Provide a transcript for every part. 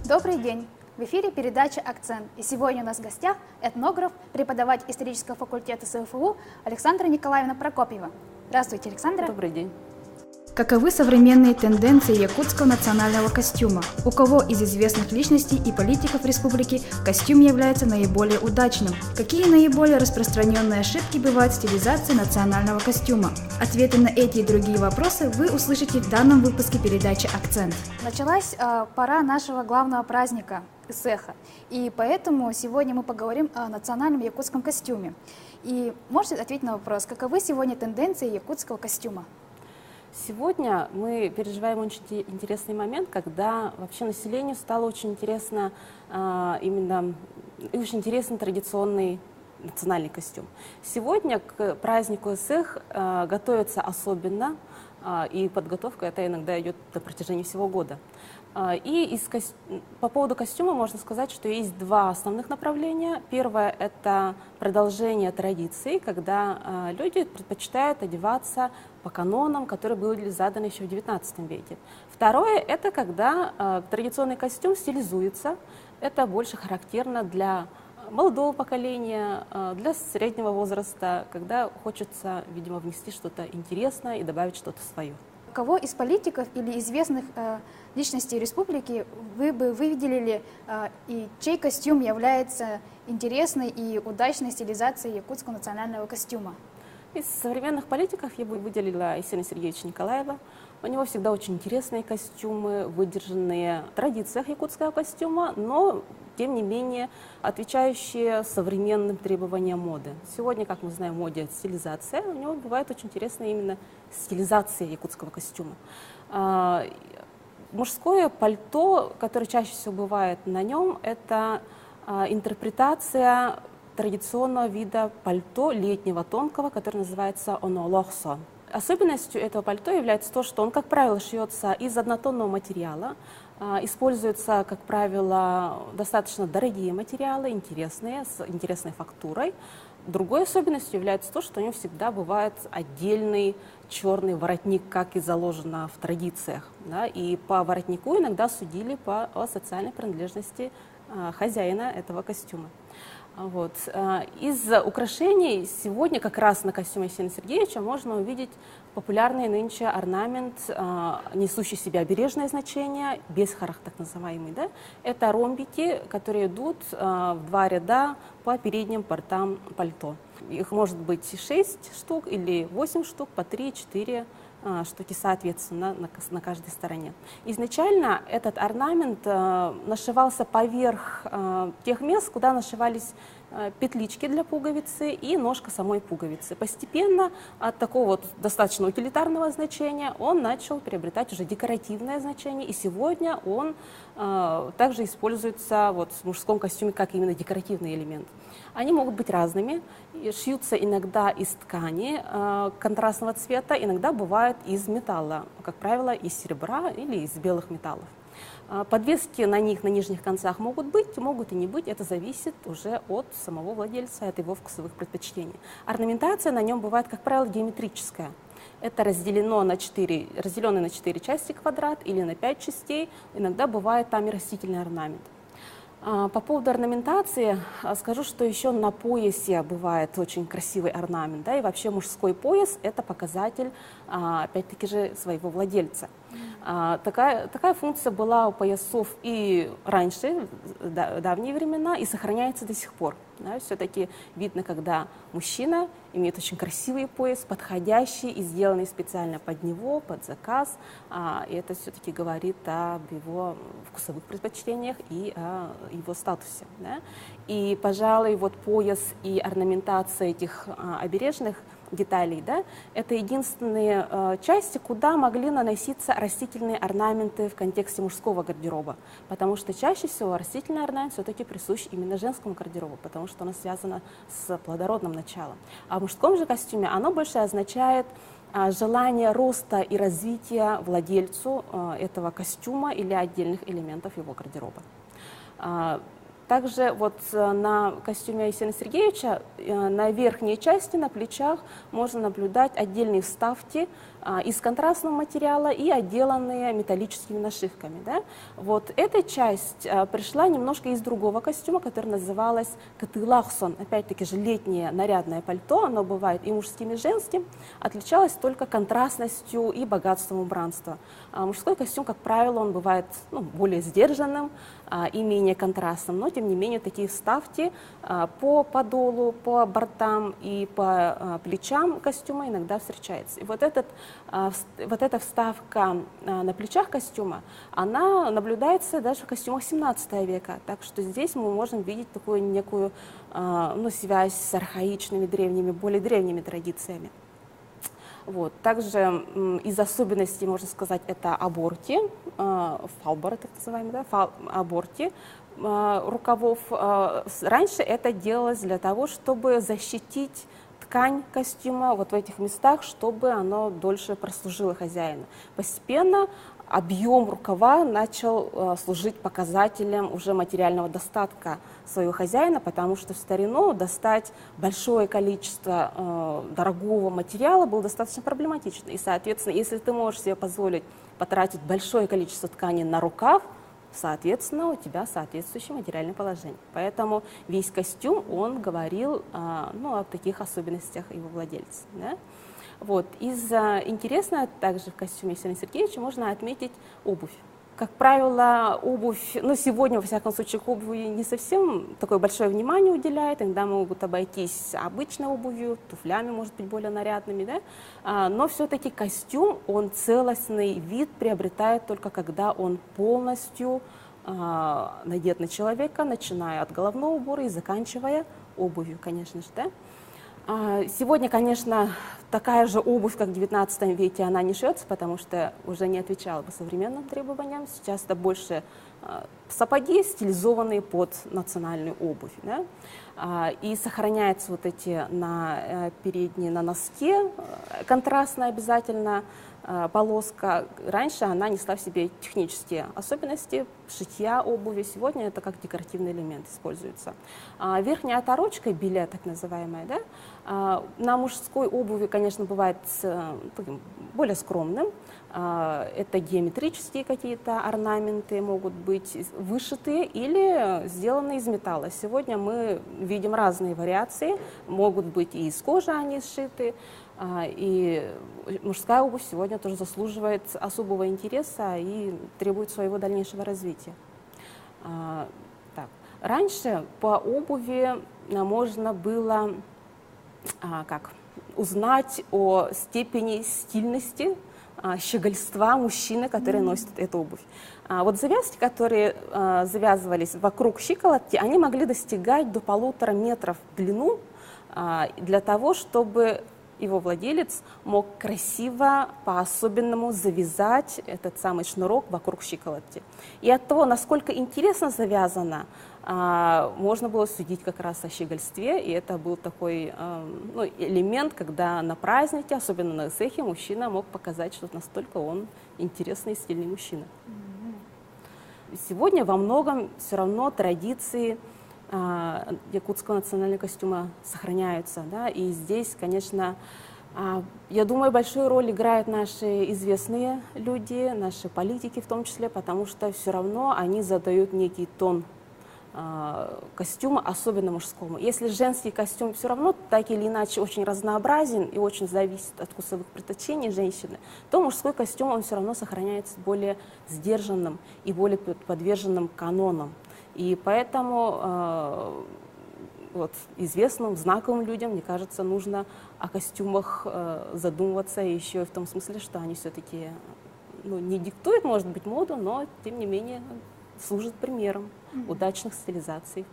Добрый день! В эфире передача «Акцент». И сегодня у нас в гостях этнограф, преподаватель исторического факультета СФУ Александра Николаевна Прокопьева. Здравствуйте, Александра. Добрый день. Каковы современные тенденции якутского национального костюма? У кого из известных личностей и политиков республики костюм является наиболее удачным? Какие наиболее распространенные ошибки бывают в стилизации национального костюма? Ответы на эти и другие вопросы вы услышите в данном выпуске передачи «Акцент». Началась пора нашего главного праздника – Исэха, и поэтому сегодня мы поговорим о национальном якутском костюме. И можете ответить на вопрос, каковы сегодня тенденции якутского костюма? Сегодня мы переживаем очень интересный момент, когда вообще населению стало очень интересно очень интересный традиционный национальный костюм. Сегодня к празднику Исэх готовятся особенно, и подготовка это иногда идет на протяжении всего года. По поводу костюма можно сказать, что есть два основных направления. Первое – это продолжение традиций, когда люди предпочитают одеваться по канонам, которые были заданы еще в XIX веке. Второе – это когда традиционный костюм стилизуется. Это больше характерно для молодого поколения, для среднего возраста, когда хочется, видимо, внести что-то интересное и добавить что-то свое. Кого из политиков или известных личностей республики вы бы выделили, и чей костюм является интересной и удачной стилизацией якутского национального костюма? Из современных политиков я бы выделила Есенина Сергеевича Николаева. У него всегда очень интересные костюмы, выдержанные в традициях якутского костюма, но, тем не менее, отвечающие современным требованиям моды. Сегодня, как мы знаем, в моде стилизация, у него бывает очень интересная именно стилизация якутского костюма. Мужское пальто, которое чаще всего бывает на нем, это интерпретация традиционного вида пальто летнего тонкого, который называется онолохсо. Особенностью этого пальто является то, что он, как правило, шьется из однотонного материала, используются, как правило, достаточно дорогие материалы, интересные, с интересной фактурой. Другой особенностью является то, что у него всегда бывает отдельный черный воротник, как и заложено в традициях. Да? И по воротнику иногда судили по социальной принадлежности хозяина этого костюма. Вот. Из украшений сегодня как раз на костюме Есенина Сергеевича можно увидеть популярный нынче орнамент, несущий в себе обережное значение, бесхарах так называемый. Да? Это ромбики, которые идут в два ряда по передним бортам пальто. Их может быть 6 штук или 8 штук, по 3-4 штуки соответственно на каждой стороне. Изначально этот орнамент нашивался поверх тех мест, куда нашивались петлички для пуговицы и ножка самой пуговицы. Постепенно от такого вот достаточно утилитарного значения он начал приобретать уже декоративное значение, и сегодня он также используется вот в мужском костюме как именно декоративный элемент. Они могут быть разными, шьются иногда из ткани контрастного цвета, иногда бывает из металла, как правило, из серебра или из белых металлов. Подвески на них на нижних концах могут быть, могут и не быть, это зависит уже от самого владельца, от его вкусовых предпочтений. Орнаментация на нем бывает, как правило, геометрическая. Это разделенный на 4 части квадрат или на 5 частей, иногда бывает там и растительный орнамент. По поводу орнаментации скажу, что еще на поясе бывает очень красивый орнамент, да, и вообще мужской пояс – это показатель, опять-таки же, своего владельца. Такая функция была у поясов и раньше, в давние времена, и сохраняется до сих пор. Да, все-таки видно, когда мужчина имеет очень красивый пояс, подходящий и сделанный специально под него, под заказ. И это все-таки говорит об его вкусовых предпочтениях и о его статусе. Да. И, пожалуй, вот пояс и орнаментация этих обережных деталей, да, это единственные части, куда могли наноситься растительные орнаменты в контексте мужского гардероба, потому что чаще всего растительный орнамент все-таки присущ именно женскому гардеробу, потому что оно связано с плодородным началом. А в мужском же костюме оно больше означает желание роста и развития владельцу этого костюма или отдельных элементов его гардероба. Также вот на костюме Есенина Сергеевича на верхней части, на плечах, можно наблюдать отдельные вставки из контрастного материала и отделанные металлическими нашивками. Да? Вот эта часть пришла немножко из другого костюма, который называлась катылахсон. Опять-таки же летнее нарядное пальто, оно бывает и мужским, и женским, отличалось только контрастностью и богатством убранства. Мужской костюм, как правило, он бывает более сдержанным и менее контрастным, но тем не менее такие вставки по подолу, по бортам и по плечам костюма иногда встречаются. И вот эта вставка на плечах костюма, она наблюдается даже в костюмах 17 века, так что здесь мы можем видеть такую некую связь с архаичными, древними, более древними традициями. Вот. Также из особенностей, можно сказать, это оборки, фалбары, так называемые, да, оборки рукавов. Раньше это делалось для того, чтобы защитить ткань костюма вот в этих местах, чтобы оно дольше прослужило хозяину. Постепенно объем рукава начал служить показателем уже материального достатка своего хозяина, потому что в старину достать большое количество дорогого материала было достаточно проблематично. И, соответственно, если ты можешь себе позволить потратить большое количество ткани на рукав, соответственно, у тебя соответствующее материальное положение. Поэтому весь костюм, он говорил о таких особенностях его владельца. Да? Вот. Интересно, также в костюме Есенина Сергеевича можно отметить обувь. Как правило, обувь, сегодня, во всяком случае, к обуви не совсем такое большое внимание уделяет, иногда могут обойтись обычной обувью, туфлями, может быть, более нарядными, да? Но все-таки костюм, он целостный вид приобретает только когда он полностью надет на человека, начиная от головного убора и заканчивая обувью, конечно же, да? Сегодня, конечно, такая же обувь, как в XIX веке, она не шьется, потому что уже не отвечала бы современным требованиям. Сейчас это больше сапоги, стилизованные под национальную обувь. Да? И сохраняются вот эти на передние, на носке контрастная обязательно полоска. Раньше она несла в себе технические особенности шитья обуви. Сегодня это как декоративный элемент используется. Верхняя оторочка, беля так называемая, да? На мужской обуви, конечно, бывает более скромным. Это геометрические какие-то орнаменты могут быть вышитые или сделаны из металла. Сегодня мы видим разные вариации. Могут быть и из кожи они сшиты. И мужская обувь сегодня тоже заслуживает особого интереса и требует своего дальнейшего развития. Раньше по обуви можно было узнать о степени стильности, щегольства мужчины, который носит эту обувь. Вот завязки, которые завязывались вокруг щиколотки, они могли достигать до 1,5 метра в длину для того, чтобы его владелец мог красиво, по-особенному завязать этот самый шнурок вокруг щиколотки. И от того, насколько интересно завязано, можно было судить как раз о щегольстве, и это был такой элемент, когда на празднике, особенно на эсэхе, мужчина мог показать, что настолько он интересный и стильный мужчина. Сегодня во многом все равно традиции якутского национального костюма сохраняются, да, и здесь, конечно, я думаю, большую роль играют наши известные люди, наши политики в том числе, потому что все равно они задают некий тон костюма, особенно мужскому. Если женский костюм все равно так или иначе очень разнообразен и очень зависит от вкусовых предпочтений женщины, то мужской костюм, он все равно сохраняется более сдержанным и более подверженным канонам. И поэтому известным, знаковым людям, мне кажется, нужно о костюмах задумываться еще и в том смысле, что они все-таки не диктуют, может быть, моду, но, тем не менее, служат примером удачных стилизаций.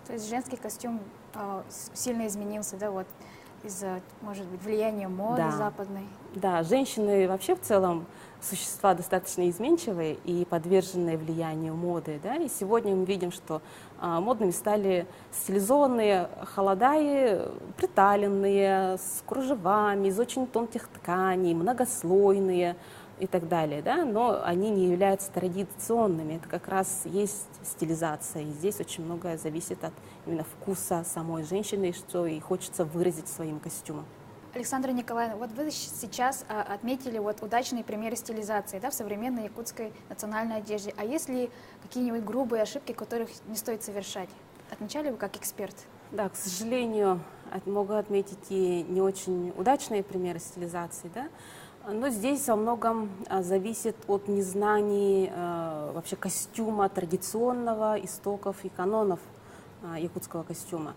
То есть женский костюм сильно изменился, да, вот из-за, может быть, влияния моды западной? Да, женщины вообще в целом существа достаточно изменчивые и подверженные влиянию моды, да, и сегодня мы видим, что модными стали стилизованные холодаи, приталенные, с кружевами, из очень тонких тканей, многослойные. и так далее, да, но они не являются традиционными. Это как раз есть стилизация, и здесь очень многое зависит от именно вкуса самой женщины, и что ей хочется выразить своим костюмом. Александра Николаевна, вот вы сейчас отметили вот удачные примеры стилизации, да, в современной якутской национальной одежде. А есть ли какие-нибудь грубые ошибки, которых не стоит совершать? Отмечали вы как эксперт? Да, к сожалению, могу отметить и не очень удачные примеры стилизации, да, но здесь во многом зависит от незнаний вообще костюма традиционного, истоков и канонов якутского костюма.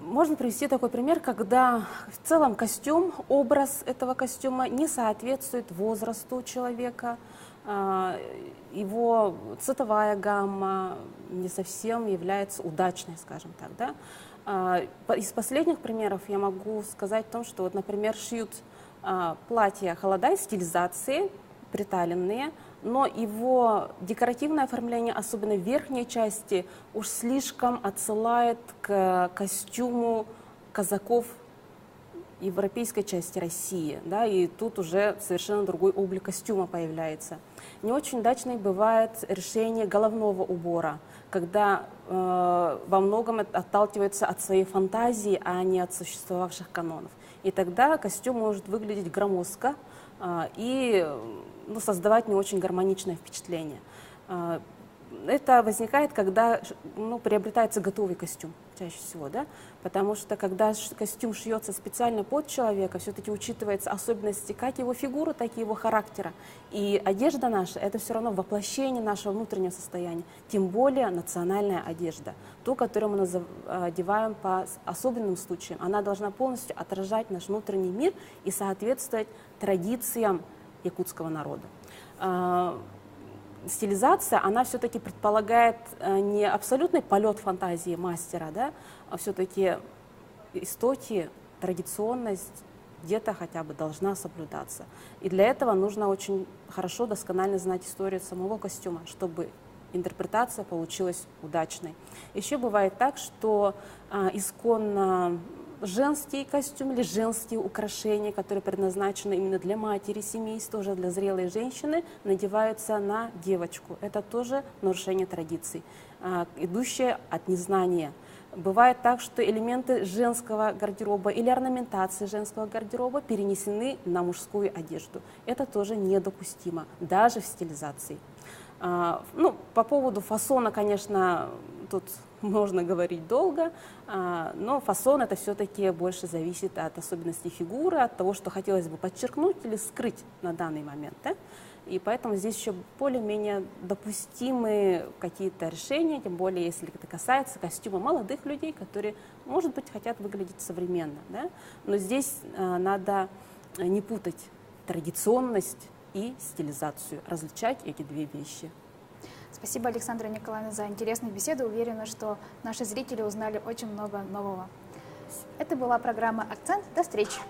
Можно привести такой пример, когда в целом костюм, образ этого костюма не соответствует возрасту человека, его цветовая гамма не совсем является удачной, скажем так. Да? Из последних примеров я могу сказать о том, что, вот, например, шьют платья холодай стилизации, приталенные, но его декоративное оформление, особенно в верхней части, уж слишком отсылает к костюму казаков европейской части России, да, и тут уже совершенно другой облик костюма появляется. Не очень удачной бывает решение головного убора, когда во многом отталкивается от своей фантазии, а не от существовавших канонов. И тогда костюм может выглядеть громоздко и создавать не очень гармоничное впечатление. Это возникает, когда приобретается готовый костюм, чаще всего, да? Потому что когда костюм шьется специально под человека, все-таки учитывается особенности как его фигуры, так и его характера. И одежда наша — это все равно воплощение нашего внутреннего состояния, тем более национальная одежда. Ту, которую мы одеваем по особенным случаям, она должна полностью отражать наш внутренний мир и соответствовать традициям якутского народа. Стилизация, она все-таки предполагает не абсолютный полет фантазии мастера, да, а все-таки истоки, традиционность где-то хотя бы должна соблюдаться. И для этого нужно очень хорошо, досконально знать историю самого костюма, чтобы интерпретация получилась удачной. Еще бывает так, что исконно женский костюм или женские украшения, которые предназначены именно для матери семейства, тоже для зрелой женщины, надеваются на девочку. Это тоже нарушение традиций, идущее от незнания. Бывает так, что элементы женского гардероба или орнаментации женского гардероба перенесены на мужскую одежду. Это тоже недопустимо, даже в стилизации. По поводу фасона, конечно, тут можно говорить долго, но фасон — это все-таки больше зависит от особенностей фигуры, от того, что хотелось бы подчеркнуть или скрыть на данный момент. Да? И поэтому здесь еще более-менее допустимы какие-то решения, тем более если это касается костюма молодых людей, которые, может быть, хотят выглядеть современно. Да? Но здесь надо не путать традиционность и стилизацию, различать эти две вещи. Спасибо, Александра Николаевна, за интересную беседу. Уверена, что наши зрители узнали очень много нового. Это была программа «Акцент». До встречи!